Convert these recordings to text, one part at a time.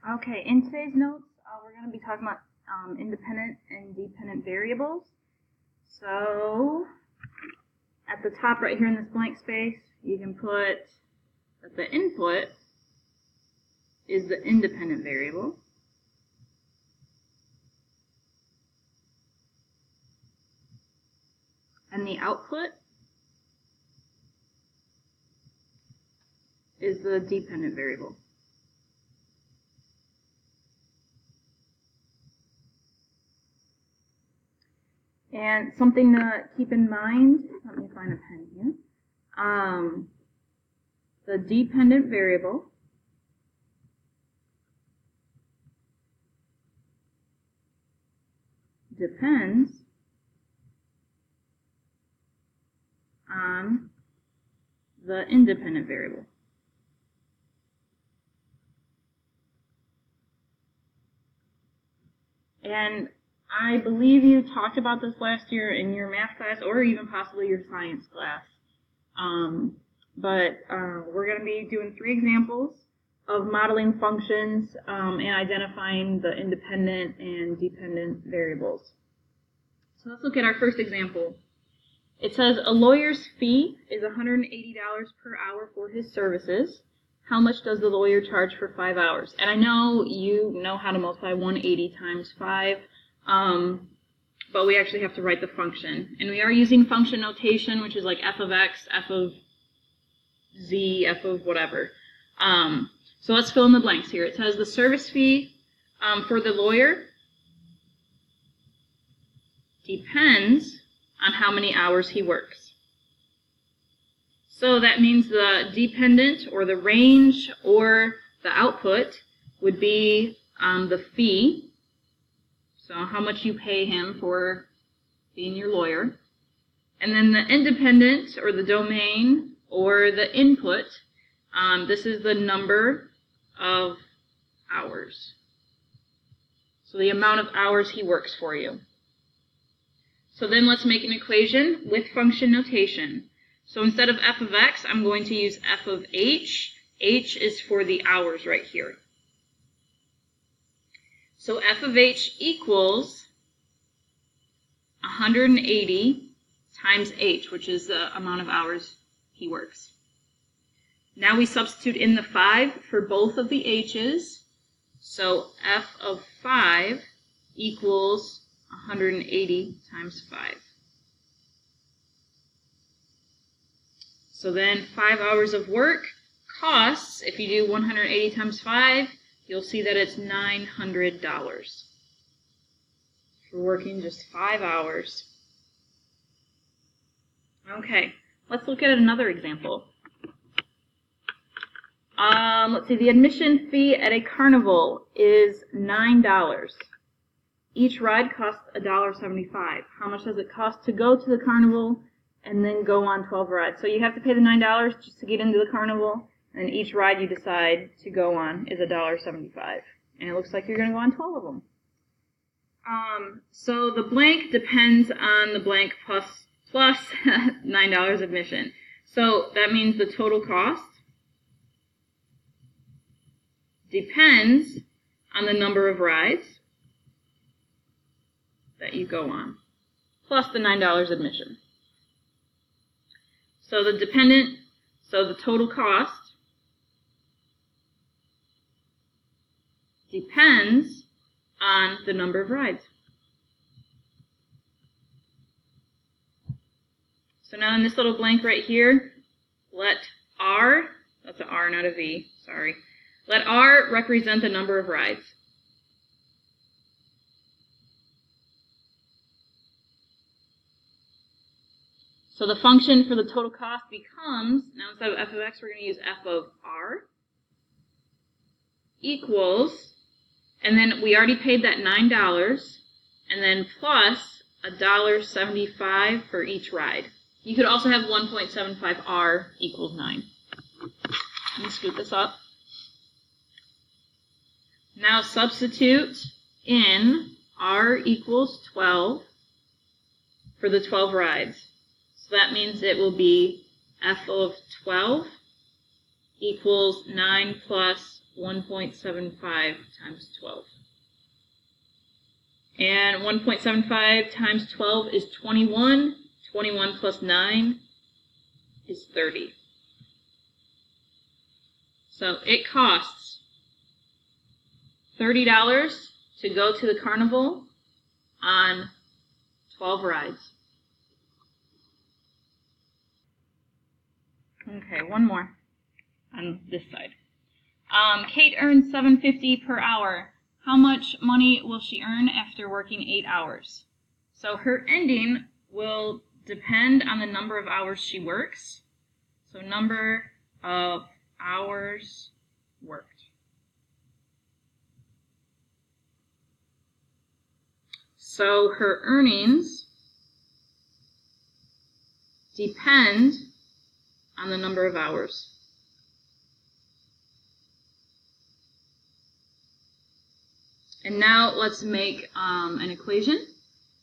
Okay, in today's notes, we're going to be talking about independent and dependent variables. So, at the top right here in this blank space, you can put that the input is the independent variable. And the output is the dependent variable. And something to keep in mind, let me find a pen here. The dependent variable depends on the independent variable. And I believe you talked about this last year in your math class or even possibly your science class. We're going to be doing 3 examples of modeling functions and identifying the independent and dependent variables. So let's look at our first example. It says a lawyer's fee is $180 per hour for his services. How much does the lawyer charge for 5 hours? And I know you know how to multiply 180 times 5, but we actually have to write the function. And we are using function notation, which is like f of x, f of z, f of whatever. So let's fill in the blanks here. It says the service fee for the lawyer depends on how many hours he works. So that means the dependent or the range or the output would be the fee. So how much you pay him for being your lawyer. And then the independent or the domain or the input, this is the number of hours. So the amount of hours he works for you. So then let's make an equation with function notation. So instead of f of x, I'm going to use f of h. H is for the hours right here. So f of h equals 180 times h, which is the amount of hours he works. Now we substitute in the 5 for both of the h's. So f of 5 equals 180 times 5. So then 5 hours of work costs, if you do 180 times 5, you'll see that it's $900 for working just 5 hours. Okay, let's look at another example. Let's see, the admission fee at a carnival is $9. Each ride costs $1.75. How much does it cost to go to the carnival and then go on 12 rides? So you have to pay the $9 just to get into the carnival, and each ride you decide to go on is $1.75. And it looks like you're going to go on 12 of them. So the blank depends on the blank plus $9 admission. So that means the total cost depends on the number of rides that you go on, plus the $9 admission. So the total cost depends on the number of rides. So now in this little blank right here, let R, that's an R, not a V, sorry. Let R represent the number of rides. So the function for the total cost becomes, now instead of f of x, we're going to use f of R equals, and then we already paid that $9, and then plus $1.75 for each ride. You could also have 1.75 R equals 9. Let me scoot this up. Now substitute in R equals 12 for the 12 rides. So that means it will be f of 12 equals 9 plus 1.75 times 12. And 1.75 times 12 is 21. 21 plus 9 is 30. So it costs $30 to go to the carnival on 12 rides. Okay, one more on this side. Kate earns $7.50 per hour. How much money will she earn after working 8 hours? So her ending will depend on the number of hours she works. So number of hours worked. So her earnings depend on the number of hours. And now let's make an equation.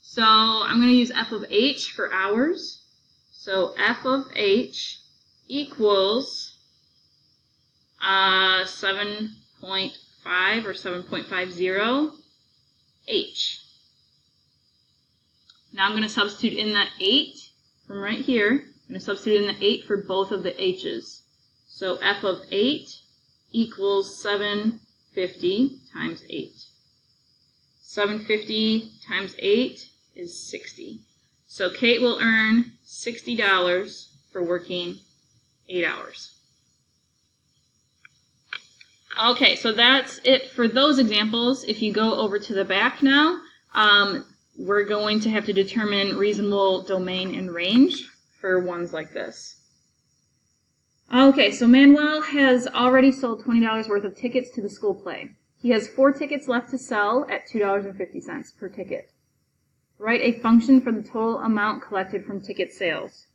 So I'm going to use f of h for hours. So f of h equals 7.5 or 7.50 h. Now I'm going to substitute in that 8 from right here. I'm going to substitute in the 8 for both of the h's. So f of 8 equals 750 times 8. 750 times 8 is 60. So Kate will earn $60 for working 8 hours. Okay, so that's it for those examples. If you go over to the back now, we're going to have to determine reasonable domain and range for ones like this. Okay, so Manuel has already sold $20 worth of tickets to the school play. He has 4 tickets left to sell at $2.50 per ticket. Write a function for the total amount collected from ticket sales.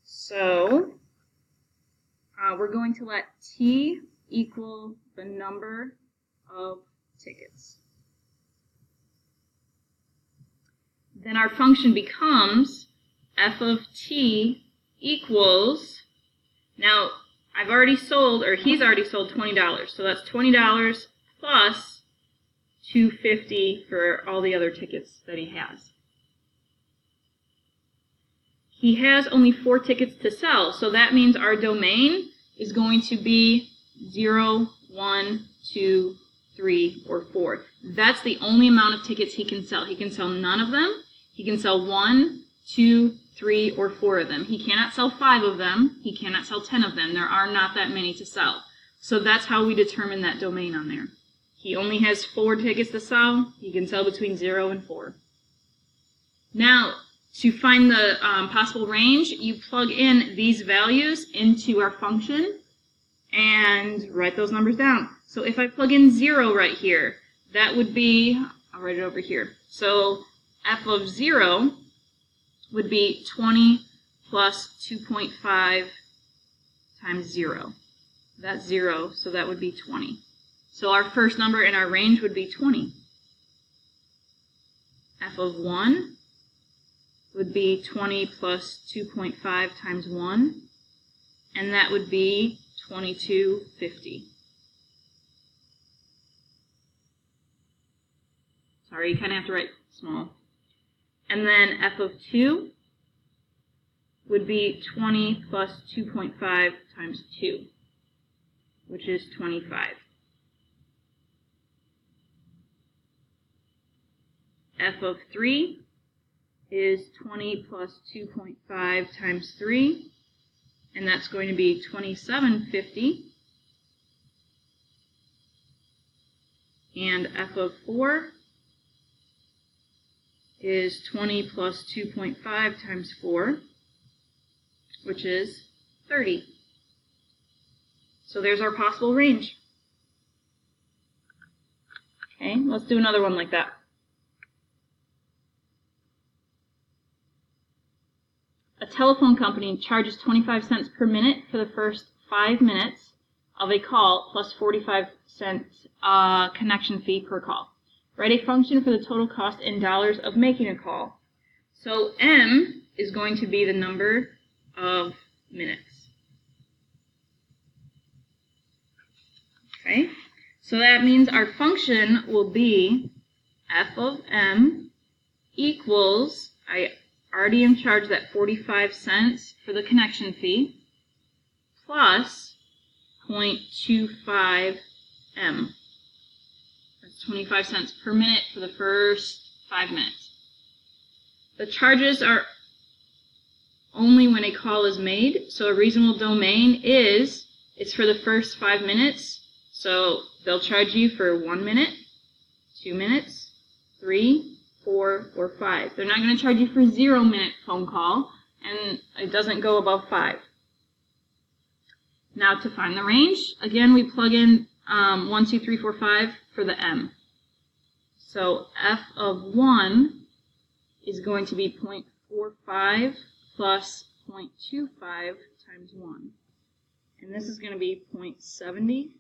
So, we're going to let T equal the number of tickets. Then our function becomes f of t equals, now I've already sold, or he's already sold $20, so that's $20 plus $2.50 for all the other tickets that he has. He has only 4 tickets to sell, so that means our domain is going to be 0, 1, 2, 3, or 4. That's the only amount of tickets he can sell. He can sell none of them. He can sell 1, 2, 3, or 4 of them. He cannot sell 5 of them. He cannot sell 10 of them. There are not that many to sell. So that's how we determine that domain on there. He only has 4 tickets to sell. He can sell between 0 and 4. Now, to find the possible range, you plug in these values into our function and write those numbers down. So if I plug in 0 right here, that would be, I'll write it over here. So f of 0 would be 20 plus 2.5 times 0. That's 0, so that would be 20. So our first number in our range would be 20. F of 1 would be 20 plus 2.5 times 1, and that would be 2250. Sorry, you kind of have to write small. And then f of 2 would be 20 plus 2.5 times 2, which is 25. F of 3 is 20 plus 2.5 times 3, and that's going to be 2750. And f of 4 is 20 plus 2.5 times 4, which is 30. So there's our possible range. Okay, let's do another one like that. A telephone company charges 25 cents per minute for the first 5 minutes of a call plus 45 cents connection fee per call. Write a function for the total cost in dollars of making a call. So M is going to be the number of minutes. Okay? So that means our function will be f of m equals, I already am charged that 45 cents for the connection fee, plus 0.25 m. That's 25 cents per minute for the first 5 minutes. The charges are only when a call is made, so a reasonable domain is, it's for the first 5 minutes, so they'll charge you for 1 minute, 2 minutes, 3, 4, or 5. They're not going to charge you for 0 minute phone call, and it doesn't go above 5. Now to find the range, again we plug in 1, 2, 3, 4, 5 for the m. So f of 1 is going to be 0.45 plus 0.25 times 1. And this is going to be 0.70,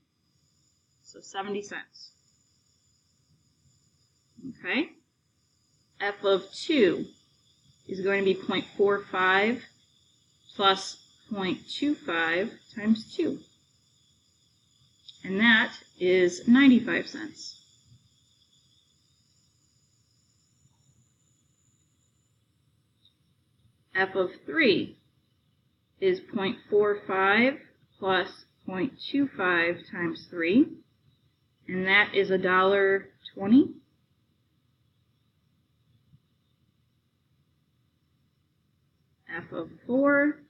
so 70 cents. Okay? F of 2 is going to be 0.45 plus 0.25 times 2. And that is 95 cents. F of 3 is 0.45 plus 0.25 times 3, and that is $1.20. F of 4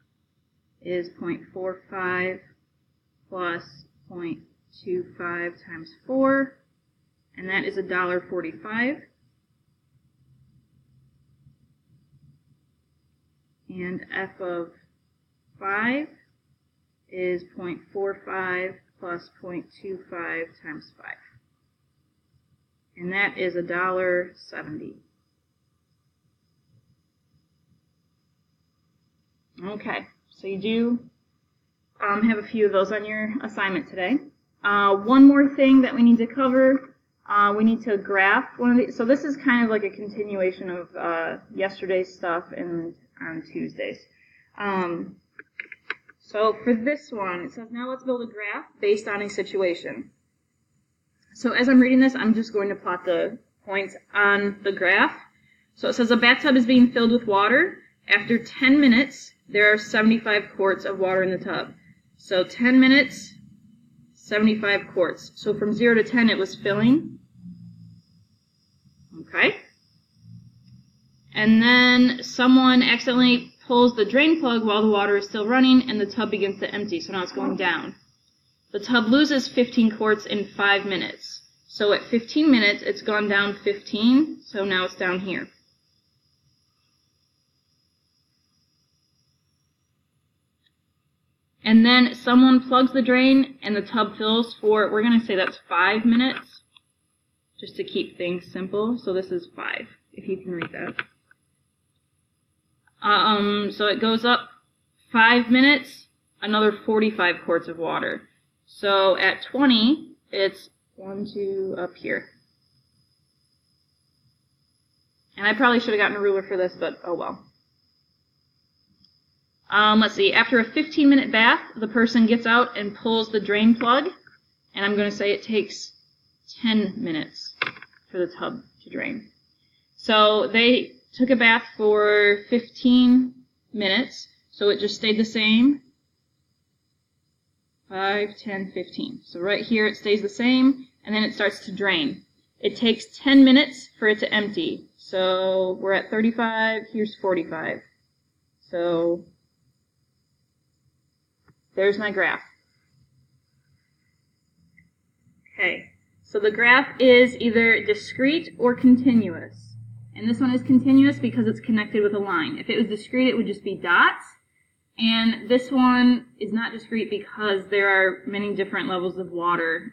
is 0.45 plus 0.25 times 4, and that is $1.45. And f of 5 is 0.45 plus 0.25 times 5. And that is $1.70. Okay, so you do have a few of those on your assignment today. One more thing that we need to cover, we need to graph one of these. So this is kind of like a continuation of yesterday's stuff and on Tuesdays. So for this one, it says, now let's build a graph based on a situation. So as I'm reading this, I'm just going to plot the points on the graph. So it says a bathtub is being filled with water. After 10 minutes, there are 75 quarts of water in the tub. So 10 minutes, 75 quarts. So from 0 to 10, it was filling. Okay. And then someone accidentally pulls the drain plug while the water is still running, and the tub begins to empty. So now it's going down. The tub loses 15 quarts in 5 minutes. So at 15 minutes, it's gone down 15. So now it's down here. And then someone plugs the drain, and the tub fills for, we're going to say that's 5 minutes, just to keep things simple. So this is 5, if you can read that. So it goes up 5 minutes, another 45 quarts of water. So at 20, it's 1, 2, up here. And I probably should have gotten a ruler for this, but oh well. Let's see, after a 15-minute bath, the person gets out and pulls the drain plug, and I'm going to say it takes 10 minutes for the tub to drain. So they took a bath for 15 minutes, so it just stayed the same. 5, 10, 15. So right here it stays the same, and then it starts to drain. It takes 10 minutes for it to empty. So we're at 35, here's 45. So there's my graph. Okay, so the graph is either discrete or continuous. And this one is continuous because it's connected with a line. If it was discrete, it would just be dots. And this one is not discrete because there are many different levels of water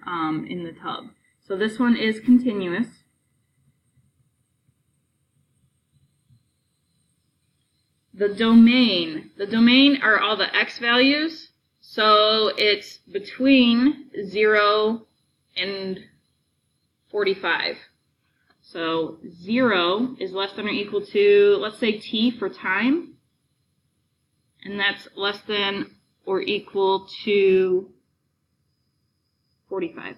in the tub. So this one is continuous. The domain are all the x values. So it's between 0 and 45. So 0 is less than or equal to, let's say t for time. And that's less than or equal to 45.